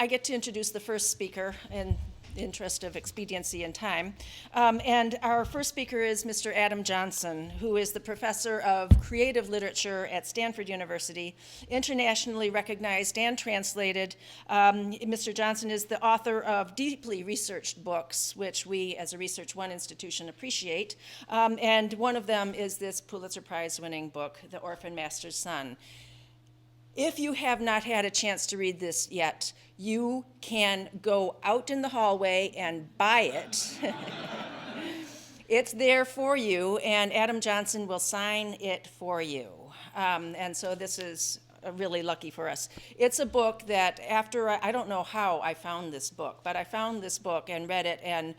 I get to introduce the first speaker in the interest of expediency and time. And our first speaker is Mr. Adam Johnson, who is the professor of creative literature at Stanford University, internationally recognized and translated. Mr. Johnson is the author of deeply researched books, which we as a Research One institution appreciate. And one of them is this Pulitzer Prize-winning book, The Orphan Master's Son. If you have not had a chance to read this yet, you can go out in the hallway and buy it. It's there for you, and Adam Johnson will sign it for you. And so this is really lucky for us. It's a book that after, I don't know how I found this book, but I found this book and read it, and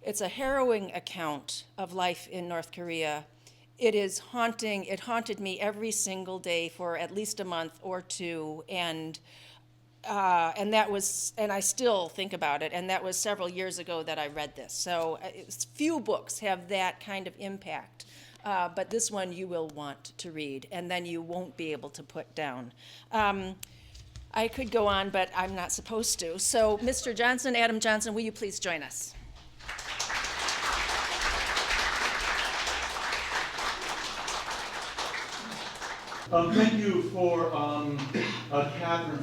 it's a harrowing account of life in North Korea. It is haunting. It haunted me every single day for at least a month or two, and that was, and I still think about it. And that was several years ago that I read this. So few books have that kind of impact, but this one you will want to read, and then you won't be able to put down. I could go on, but I'm not supposed to. So, Mr. Johnson, Adam Johnson, will you please join us? Thank you for Catherine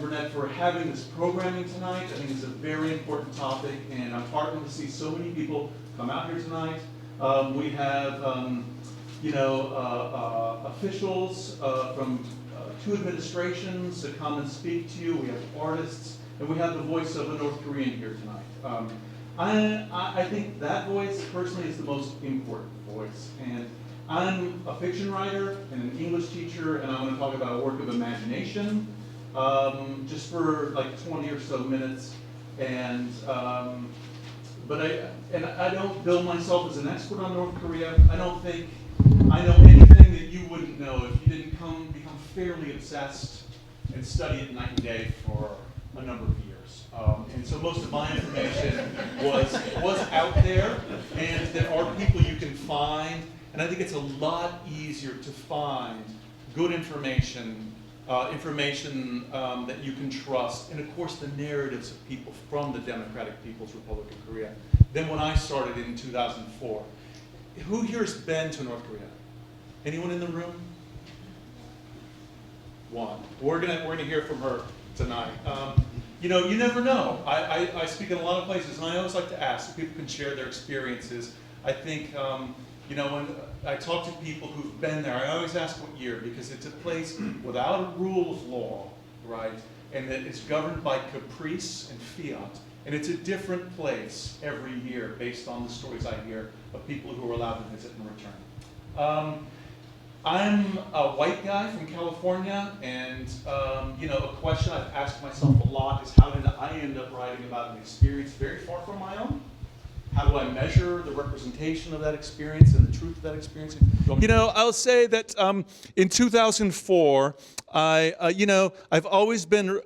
Burnett for having this programming tonight. I think it's a very important topic, and I'm heartened to see so many people come out here tonight. We have, officials from two administrations to come and speak to you. We have artists, and we have the voice of a North Korean here tonight. I think that voice, personally, is the most important voice. And I'm a fiction writer and an English teacher, and I'm going to talk about a work of imagination just for like 20 or so minutes. And but I don't bill myself as an expert on North Korea. I don't think I know anything that you wouldn't know if you didn't become fairly obsessed and study it night and day for a number of years. And so most of my information was out there, and there are people you can find. And I think it's a lot easier to find good information, that you can trust, and of course the narratives of people from the Democratic People's Republic of Korea, than when I started in 2004. Who here has been to North Korea? Anyone in the room? One. We're gonna hear from her tonight. You never know. I speak in a lot of places, and I always like to ask if people can share their experiences. I think. When I talk to people who've been there, I always ask what year, because it's a place without a rule of law, right? And that it's governed by caprice and fiat. And it's a different place every year based on the stories I hear of people who are allowed to visit and return. I'm a white guy from California, and a question I've asked myself a lot is, how did I end up writing about an experience very far from my own? How do I measure the representation of that experience and the truth of that experience? I'll say that in 2004, I've always been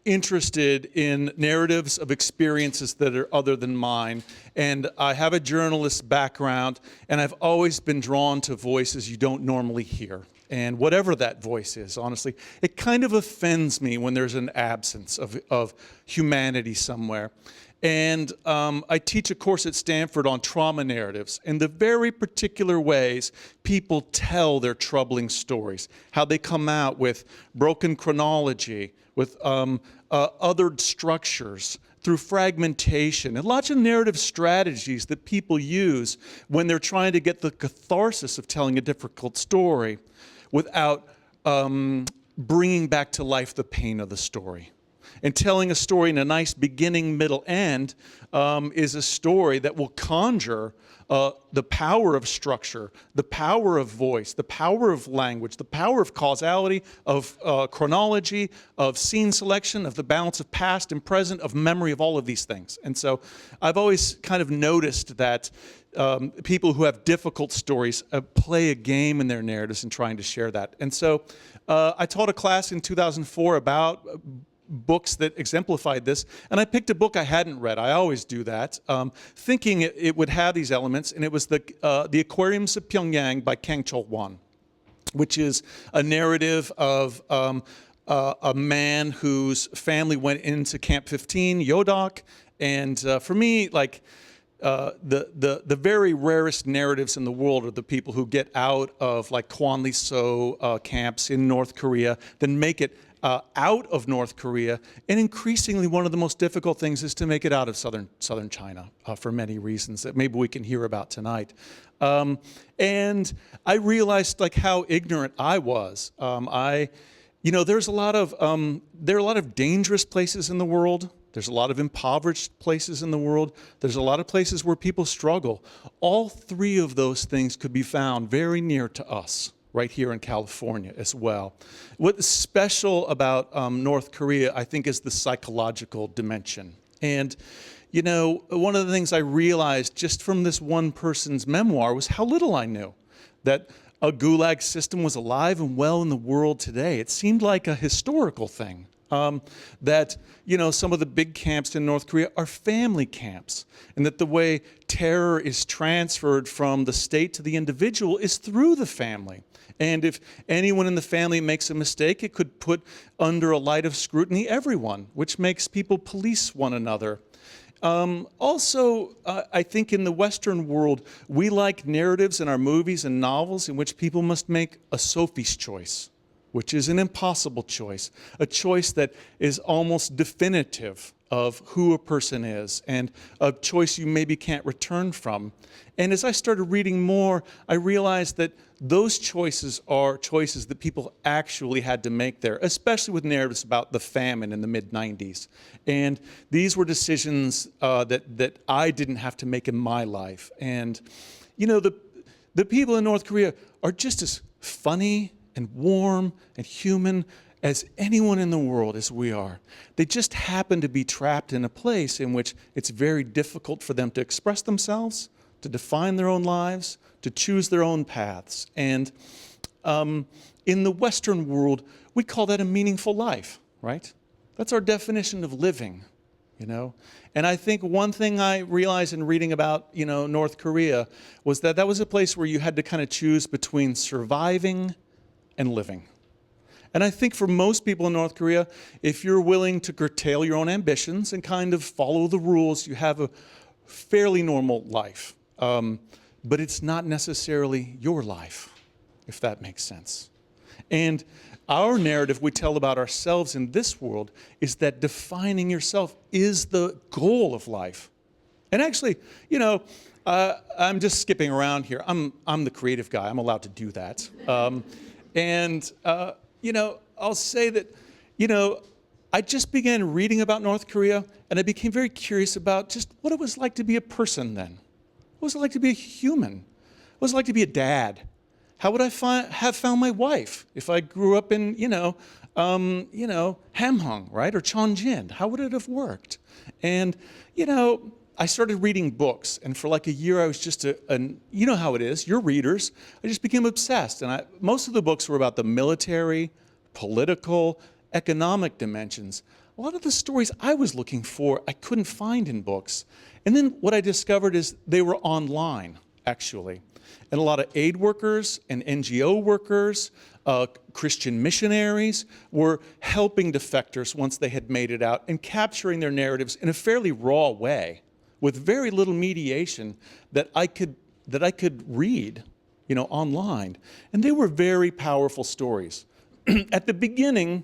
interested in narratives of experiences that are other than mine. And I have a journalist background, and I've always been drawn to voices you don't normally hear. And whatever that voice is, honestly, it kind of offends me when there's an absence of humanity somewhere. And I teach a course at Stanford on trauma narratives and the very particular ways people tell their troubling stories, how they come out with broken chronology, with othered structures, through fragmentation, and lots of narrative strategies that people use when they're trying to get the catharsis of telling a difficult story without bringing back to life the pain of the story. And telling a story in a nice beginning, middle, end is a story that will conjure the power of structure, the power of voice, the power of language, the power of causality, of chronology, of scene selection, of the balance of past and present, of memory, of all of these things. And so I've always kind of noticed that people who have difficult stories play a game in their narratives in trying to share that. And so I taught a class in 2004 about books that exemplified this, and I picked a book I hadn't read. I always do that, thinking it would have these elements, and it was the Aquarium of Pyongyang by Kang Chol-won, which is a narrative of a man whose family went into Camp 15, Yodok, and for me, like, the very rarest narratives in the world are the people who get out of like Kwanli-so camps in North Korea, then make it out of North Korea, and increasingly one of the most difficult things is to make it out of southern China for many reasons that maybe we can hear about tonight. And I realized like how ignorant I was. You know, there are a lot of dangerous places in the world. There's a lot of impoverished places in the world. There's a lot of places where people struggle. All three of those things could be found very near to us, right here in California as well. What's special about North Korea, I think, is the psychological dimension. And, you know, one of the things I realized just from this one person's memoir was how little I knew. That a gulag system was alive and well in the world today. It seemed like a historical thing. That, you know, some of the big camps in North Korea are family camps, and that the way terror is transferred from the state to the individual is through the family. And if anyone in the family makes a mistake, it could put under a light of scrutiny everyone, which makes people police one another. Also, I think in the Western world, we like narratives in our movies and novels in which people must make a Sophie's choice, which is an impossible choice, a choice that is almost definitive of who a person is, and a choice you maybe can't return from. And as I started reading more, I realized that those choices are choices that people actually had to make there, especially with narratives about the famine in the mid-90s. And these were decisions that I didn't have to make in my life. And, you know, the people in North Korea are just as funny and warm and human as anyone in the world as we are. They just happen to be trapped in a place in which it's very difficult for them to express themselves, to define their own lives, to choose their own paths. And in the Western world, we call that a meaningful life, right? That's our definition of living, you know? And I think one thing I realized in reading about, you know, North Korea was that that was a place where you had to kind of choose between surviving and living. And I think for most people in North Korea, if you're willing to curtail your own ambitions and kind of follow the rules, you have a fairly normal life. But it's not necessarily your life, if that makes sense. And our narrative we tell about ourselves in this world is that defining yourself is the goal of life. And actually, you know, I'm just skipping around here. I'm the creative guy. I'm allowed to do that. You know, I'll say that, you know, I just began reading about North Korea, and I became very curious about just what it was like to be a person then. What was it like to be a human? What was it like to be a dad? How would I have found my wife if I grew up in, Hamhung, right, or Chongjin? How would it have worked? And, you know, I started reading books, and for like a year I was just you know how it is, you're readers. I just became obsessed, and most of the books were about the military, political, economic dimensions. A lot of the stories I was looking for, I couldn't find in books. And then what I discovered is they were online, actually. And a lot of aid workers and NGO workers, Christian missionaries were helping defectors once they had made it out and capturing their narratives in a fairly raw way with very little mediation that I could read, you know, online. And they were very powerful stories. At the beginning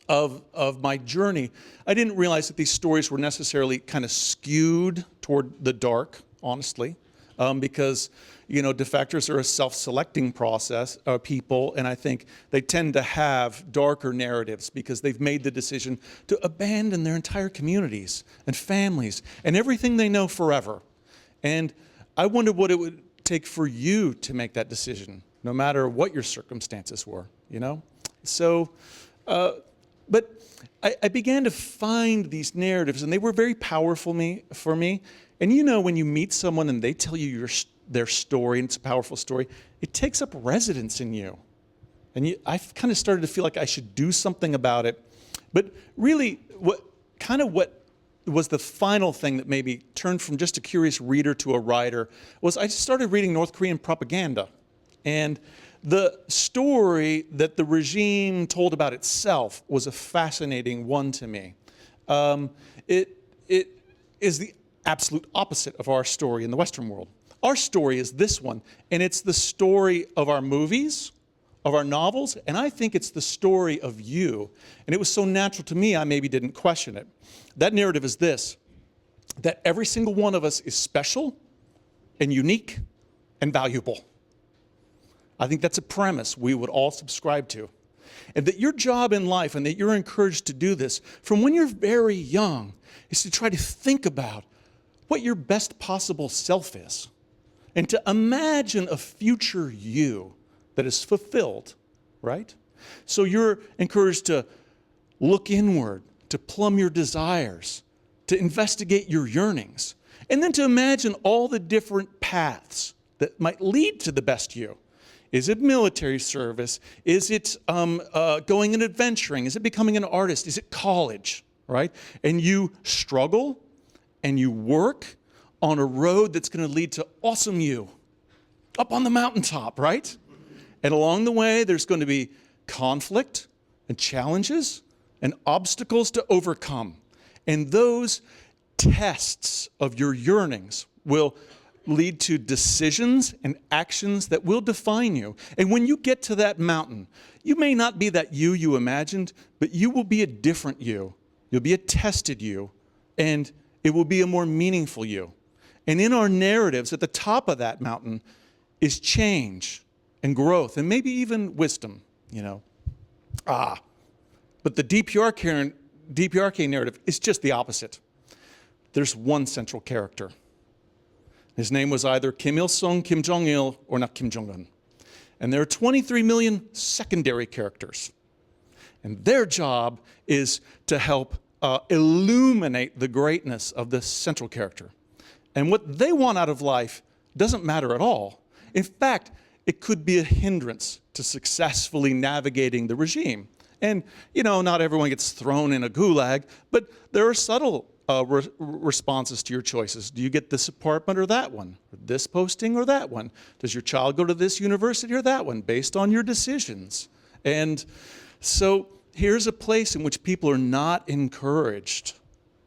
of my journey, I didn't realize that these stories were necessarily kind of skewed toward the dark, honestly, because, you know, defectors are a self-selecting process, people, and I think they tend to have darker narratives because they've made the decision to abandon their entire communities and families and everything they know forever. And I wonder what it would take for you to make that decision, no matter what your circumstances were, you know? So, but I began to find these narratives, and they were very powerful for me. And you know, when you meet someone and they tell you their story, and it's a powerful story, it takes up residence in you. And I've kind of started to feel like I should do something about it. But really, what was the final thing that maybe turned from just a curious reader to a writer was I just started reading North Korean propaganda. And the story that the regime told about itself was a fascinating one to me. It is the absolute opposite of our story in the Western world. Our story is this one, and it's the story of our movies, of our novels, and I think it's the story of you. And it was so natural to me, I maybe didn't question it. That narrative is this, that every single one of us is special and unique and valuable. I think that's a premise we would all subscribe to. And that your job in life, and that you're encouraged to do this from when you're very young, is to try to think about what your best possible self is. And to imagine a future you that is fulfilled, right? So you're encouraged to look inward, to plumb your desires, to investigate your yearnings, and then to imagine all the different paths that might lead to the best you. Is it military service? Is it going and adventuring? Is it becoming an artist? Is it college, right? And you struggle and you work on a road that's going to lead to awesome you up on the mountaintop, right? And along the way, there's going to be conflict and challenges and obstacles to overcome. And those tests of your yearnings will lead to decisions and actions that will define you. And when you get to that mountain, you may not be that you imagined, but you will be a different you. You'll be a tested you, and it will be a more meaningful you. And in our narratives, at the top of that mountain is change and growth, and maybe even wisdom, you know. But the DPRK narrative is just the opposite. There's one central character. His name was either Kim Il-sung, Kim Jong-il, or not Kim Jong-un. And there are 23 million secondary characters. And their job is to help illuminate the greatness of the central character. And what they want out of life doesn't matter at all. In fact, it could be a hindrance to successfully navigating the regime. And, you know, not everyone gets thrown in a gulag, but there are subtle responses to your choices. Do you get this apartment or that one? Or this posting or that one? Does your child go to this university or that one, based on your decisions? And so here's a place in which people are not encouraged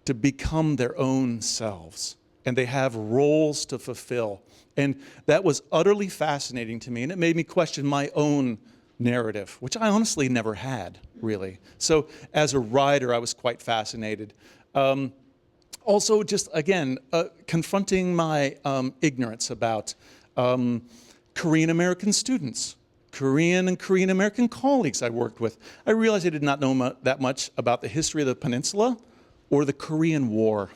to become their own selves, and they have roles to fulfill. And that was utterly fascinating to me, and it made me question my own narrative, which I honestly never had, really. So as a writer, I was quite fascinated. Also, just again, confronting my ignorance about Korean American students, Korean and Korean American colleagues I worked with. I realized I did not know that much about the history of the peninsula or the Korean War.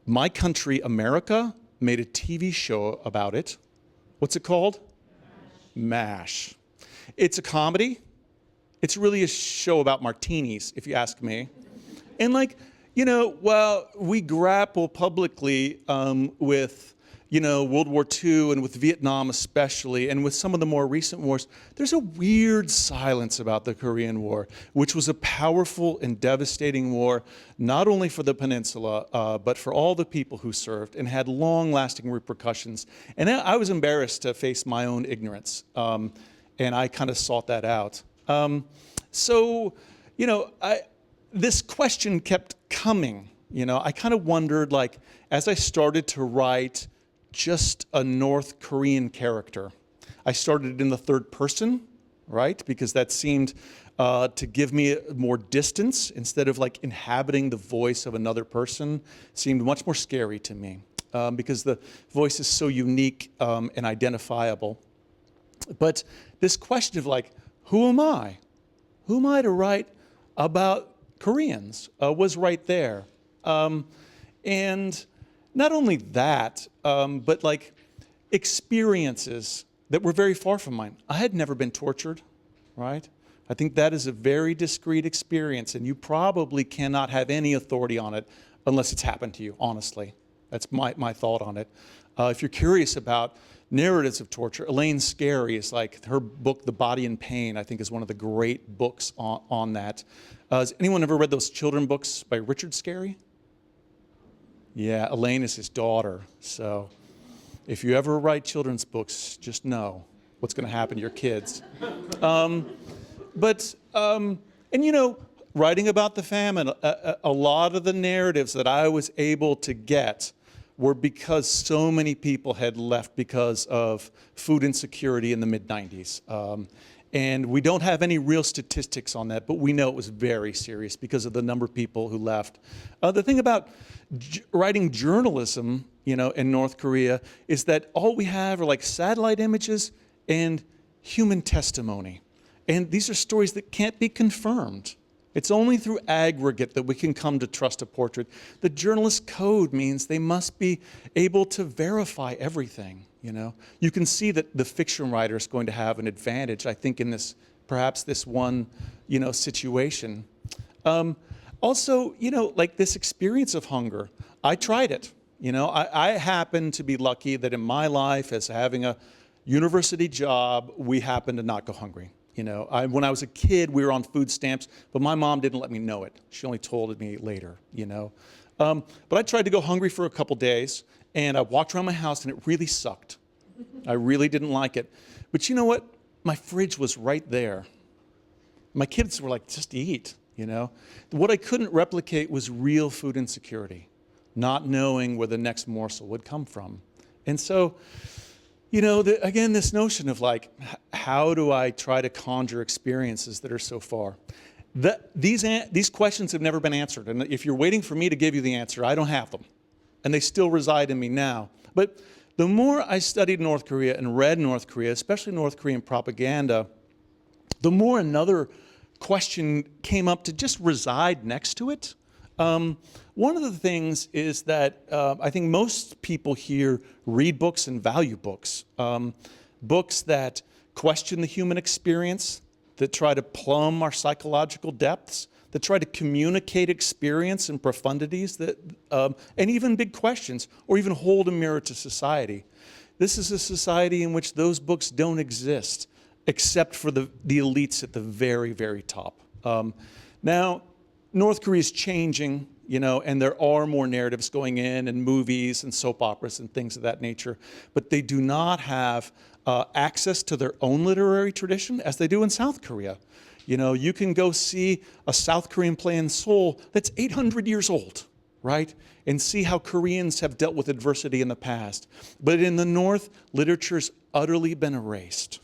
My country, America, made a TV show about it. What's it called? MASH. It's a comedy. It's really a show about martinis, if you ask me. And like, you know, while we grapple publicly with, you know, World War II and with Vietnam especially, and with some of the more recent wars, there's a weird silence about the Korean War, which was a powerful and devastating war, not only for the peninsula, but for all the people who served, and had long-lasting repercussions. And I was embarrassed to face my own ignorance, and I kind of sought that out. So, you know, this question kept coming. You know, I kind of wondered, like, as I started to write just a North Korean character, I started in the third person, right? Because that seemed to give me more distance instead of like inhabiting the voice of another person. Seemed much more scary to me because the voice is so unique and identifiable. But this question of like, who am I? Who am I to write about Koreans was right there. And not only that, but like experiences that were very far from mine. I had never been tortured, right? I think that is a very discrete experience, and you probably cannot have any authority on it unless it's happened to you, honestly. That's my thought on it. If you're curious about narratives of torture, Elaine Scarry is like, her book, The Body in Pain, I think is one of the great books on that. Has anyone ever read those children books by Richard Scarry? Yeah, Elaine is his daughter. So if you ever write children's books, just know what's going to happen to your kids. And you know, writing about the famine, a lot of the narratives that I was able to get were because so many people had left because of food insecurity in the mid-90s. And we don't have any real statistics on that, but we know it was very serious because of the number of people who left. The thing about writing journalism, you know, in North Korea is that all we have are like satellite images and human testimony. And these are stories that can't be confirmed. It's only through aggregate that we can come to trust a portrait. The journalist code means they must be able to verify everything, you know. You can see that the fiction writer is going to have an advantage, I think, in this, perhaps this one, you know, situation. Also, you know, like this experience of hunger, I tried it. You know, I happen to be lucky that in my life, as having a university job, we happened to not go hungry. You know, when I was a kid, we were on food stamps, but my mom didn't let me know it. She only told me later, you know. But I tried to go hungry for a couple days, and I walked around my house, and it really sucked. I really didn't like it. But you know what? My fridge was right there. My kids were like, just eat, you know. What I couldn't replicate was real food insecurity, not knowing where the next morsel would come from. And so, you know, again, this notion of like, how do I try to conjure experiences that are so far? These questions have never been answered. And if you're waiting for me to give you the answer, I don't have them. And they still reside in me now. But the more I studied North Korea and read North Korea, especially North Korean propaganda, the more another question came up to just reside next to it. One of the things is that I think most people here read books and value books. Books that question the human experience, that try to plumb our psychological depths, that try to communicate experience and profundities, that, and even big questions, or even hold a mirror to society. This is a society in which those books don't exist, except for the elites at the very, very top. Now, North Korea is changing, you know, and there are more narratives going in and movies and soap operas and things of that nature, but they do not have access to their own literary tradition as they do in South Korea. You know, you can go see a South Korean play in Seoul that's 800 years old, right? And see how Koreans have dealt with adversity in the past. But in the North, literature's utterly been erased.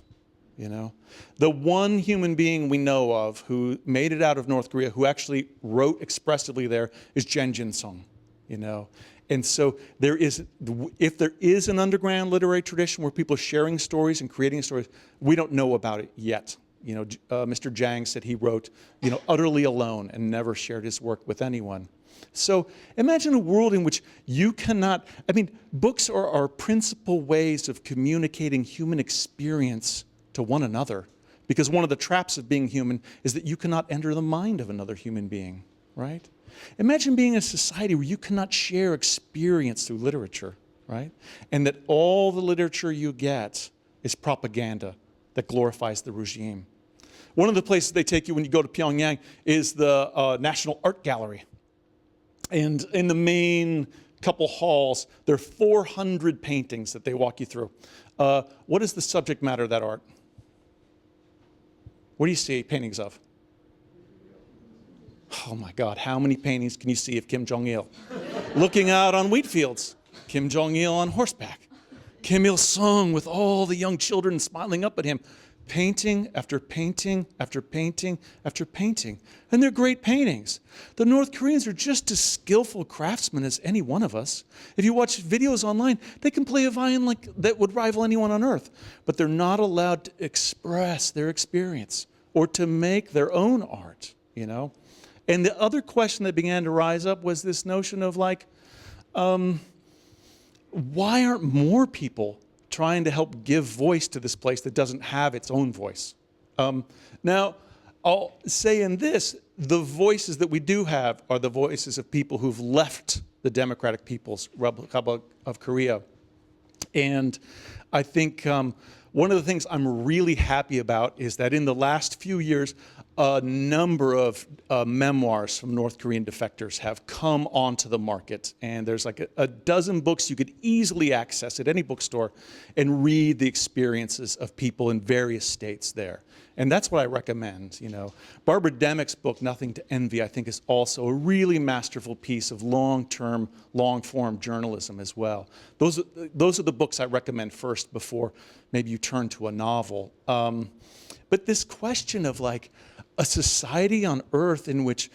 You know, the one human being we know of who made it out of North Korea, who actually wrote expressively there, is Jen Jin-sung, you know. And so there is, if there is an underground literary tradition where people are sharing stories and creating stories, we don't know about it yet. You know, Mr. Jang said he wrote, you know, utterly alone and never shared his work with anyone. So imagine a world in which you cannot, I mean, books are our principal ways of communicating human experience to one another, because one of the traps of being human is that you cannot enter the mind of another human being, right? Imagine being in a society where you cannot share experience through literature, right? And that all the literature you get is propaganda that glorifies the regime. One of the places they take you when you go to Pyongyang is the National Art Gallery. And in the main couple halls, there are 400 paintings that they walk you through. What is the subject matter of that art? What do you see paintings of? Oh my God, how many paintings can you see of Kim Jong-il? Looking out on wheat fields, Kim Jong-il on horseback, Kim Il-sung with all the young children smiling up at him, painting after painting after painting after painting. And they're great paintings. The North Koreans are just as skillful craftsmen as any one of us. If you watch videos online, they can play a violin like that would rival anyone on earth, but they're not allowed to express their experience or to make their own art, you know? And the other question that began to rise up was this notion of like, why aren't more people trying to help give voice to this place that doesn't have its own voice? Now, I'll say in this, the voices that we do have are the voices of people who've left the Democratic People's Republic of Korea. And I think one of the things I'm really happy about is that in the last few years, a number of memoirs from North Korean defectors have come onto the market, and there's like a dozen books you could easily access at any bookstore and read the experiences of people in various states there. And that's what I recommend. Barbara Demick's book, Nothing to Envy, I think is also a really masterful piece of long-term, long-form journalism as well. Those are the books I recommend first before maybe you turn to a novel. But this question of like a society on Earth in which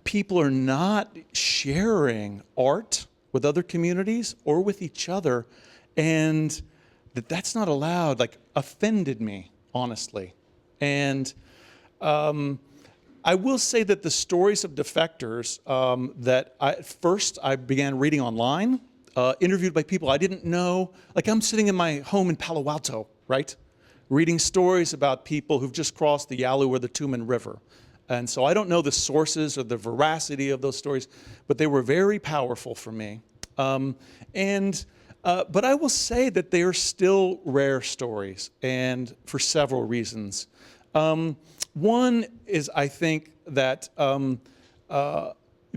people are not sharing art with other communities or with each other, and that's not allowed, like, offended me, honestly. And I will say that the stories of defectors that first I began reading online, interviewed by people I didn't know, like I'm sitting in my home in Palo Alto, right? Reading stories about people who've just crossed the Yalu or the Tumen River. And so I don't know the sources or the veracity of those stories, but they were very powerful for me. But I will say that they are still rare stories, and for several reasons. One is, I think, that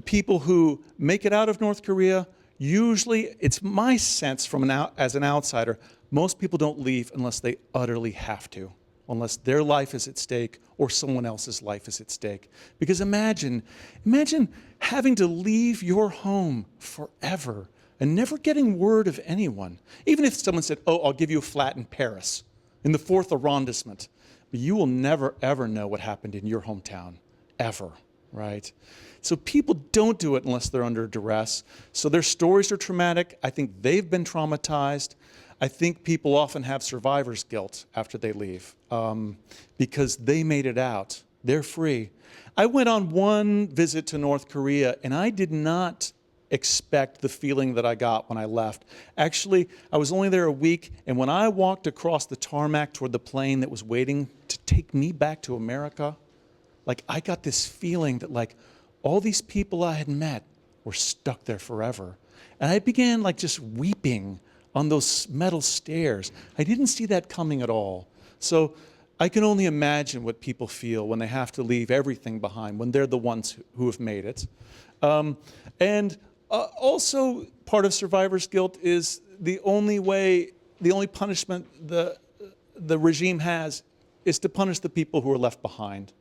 people who make it out of North Korea, usually, it's my sense as an outsider, most people don't leave unless they utterly have to, unless their life is at stake or someone else's life is at stake. Because imagine having to leave your home forever and never getting word of anyone. Even if someone said, oh, I'll give you a flat in Paris, in the 4th arrondissement, but you will never, ever know what happened in your hometown, ever, right? So people don't do it unless they're under duress. So their stories are traumatic. I think they've been traumatized. I think people often have survivor's guilt after they leave because they made it out. They're free. I went on one visit to North Korea, and I did not expect the feeling that I got when I left. Actually, I was only there a week, and when I walked across the tarmac toward the plane that was waiting to take me back to America, like I got this feeling that like all these people I had met were stuck there forever. And I began like just weeping on those metal stairs. I didn't see that coming at all. So I can only imagine what people feel when they have to leave everything behind, when they're the ones who have made it. Also, part of survivor's guilt is the only punishment the regime has is to punish the people who are left behind.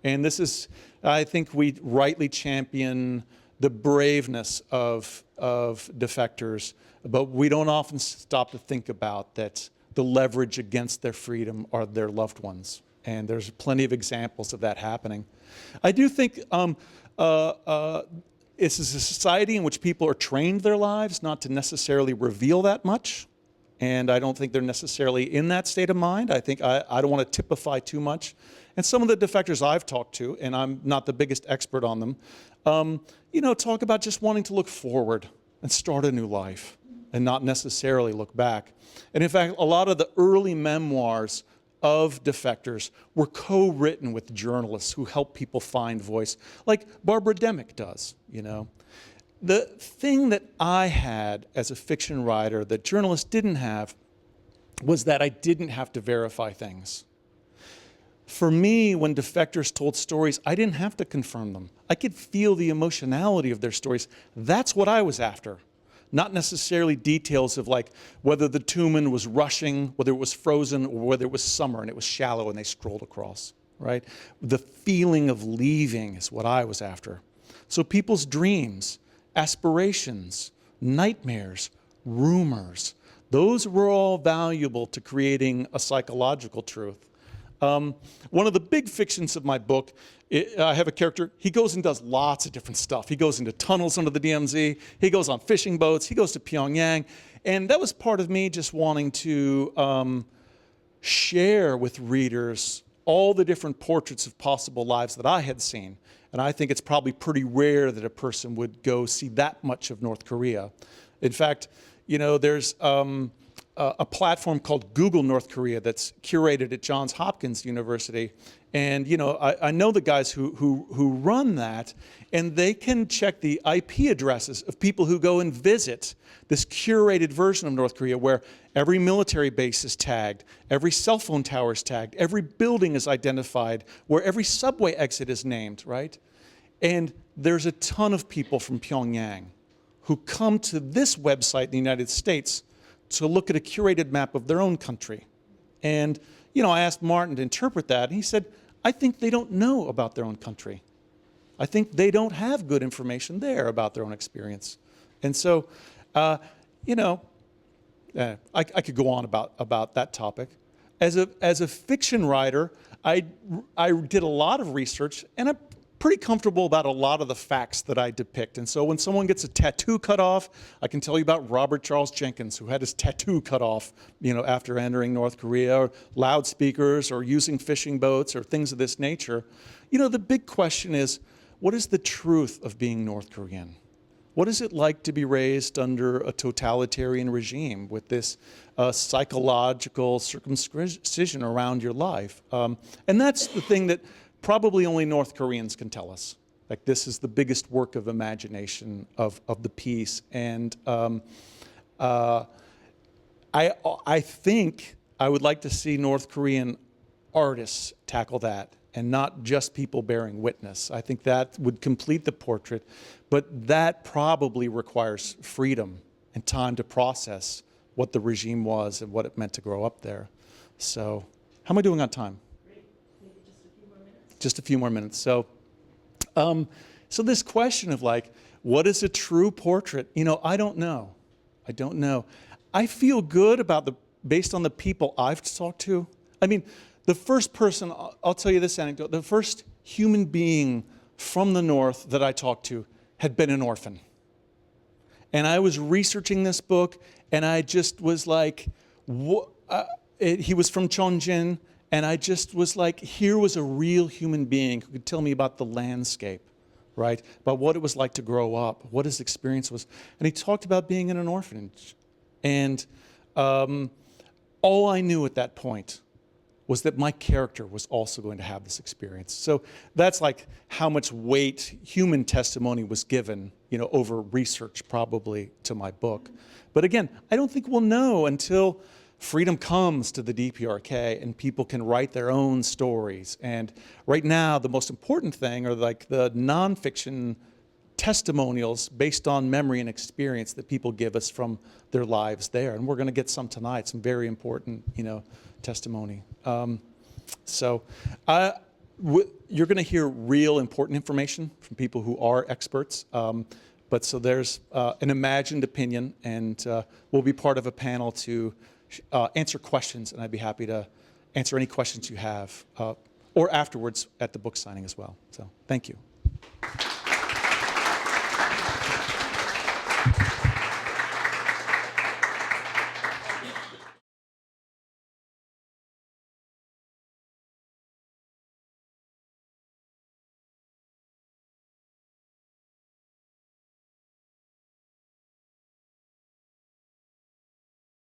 And this is, I think we rightly champion the braveness of defectors, but we don't often stop to think about that the leverage against their freedom are their loved ones. And there's plenty of examples of that happening. I do think it's a society in which people are trained their lives not to necessarily reveal that much. And I don't think they're necessarily in that state of mind. I think I don't want to typify too much. And some of the defectors I've talked to, and I'm not the biggest expert on them, talk about just wanting to look forward and start a new life and not necessarily look back. And in fact, a lot of the early memoirs of defectors were co-written with journalists who help people find voice, like Barbara Demick does, The thing that I had as a fiction writer that journalists didn't have was that I didn't have to verify things. For me, when defectors told stories, I didn't have to confirm them. I could feel the emotionality of their stories. That's what I was after. Not necessarily details of like whether the Tumen was rushing, whether it was frozen, or whether it was summer and it was shallow and they strolled across, right? The feeling of leaving is what I was after. So people's dreams, aspirations, nightmares, rumors, those were all valuable to creating a psychological truth. One of the big fictions of my book, I have a character, he goes and does lots of different stuff. He goes into tunnels under the DMZ, he goes on fishing boats, he goes to Pyongyang, and that was part of me just wanting to share with readers all the different portraits of possible lives that I had seen. And I think it's probably pretty rare that a person would go see that much of North Korea. In fact, there's a platform called Google North Korea that's curated at Johns Hopkins University. And I know the guys who run that, and they can check the IP addresses of people who go and visit this curated version of North Korea where every military base is tagged, every cell phone tower is tagged, every building is identified, where every subway exit is named, right? And there's a ton of people from Pyongyang who come to this website in the United States to look at a curated map of their own country. And, I asked Martin to interpret that, and he said, I think they don't know about their own country. I think they don't have good information there about their own experience. And so, I could go on about that topic. As a fiction writer, I did a lot of research, and I'm pretty comfortable about a lot of the facts that I depict. And so when someone gets a tattoo cut off, I can tell you about Robert Charles Jenkins, who had his tattoo cut off, after entering North Korea, or loudspeakers, or using fishing boats, or things of this nature. The big question is, what is the truth of being North Korean? What is it like to be raised under a totalitarian regime with this psychological circumcision around your life? And that's the thing that probably only North Koreans can tell us. Like, this is the biggest work of imagination of the piece. And I think I would like to see North Korean artists tackle that, and not just people bearing witness. I think that would complete the portrait, but that probably requires freedom and time to process what the regime was and what it meant to grow up there. So, how am I doing on time? Just a few more minutes. So, so this question of what is a true portrait? I don't know. I don't know. I feel good based on the people I've talked to. I mean, the first person, I'll tell you this anecdote, the first human being from the North that I talked to had been an orphan. And I was researching this book, and I just was like, he was from Chongjin. And I just was like, here was a real human being who could tell me about the landscape, right? About what it was like to grow up, what his experience was. And he talked about being in an orphanage. And all I knew at that point was that my character was also going to have this experience. So that's like how much weight human testimony was given, over research probably to my book. But again, I don't think we'll know until freedom comes to the DPRK and people can write their own stories. And right now, the most important thing are the nonfiction testimonials based on memory and experience that people give us from their lives there. And we're going to get some tonight, some very important, testimony. So you're going to hear real important information from people who are experts. But so there's an imagined opinion, and we'll be part of a panel to answer questions, and I'd be happy to answer any questions you have, or afterwards at the book signing as well. So, thank you.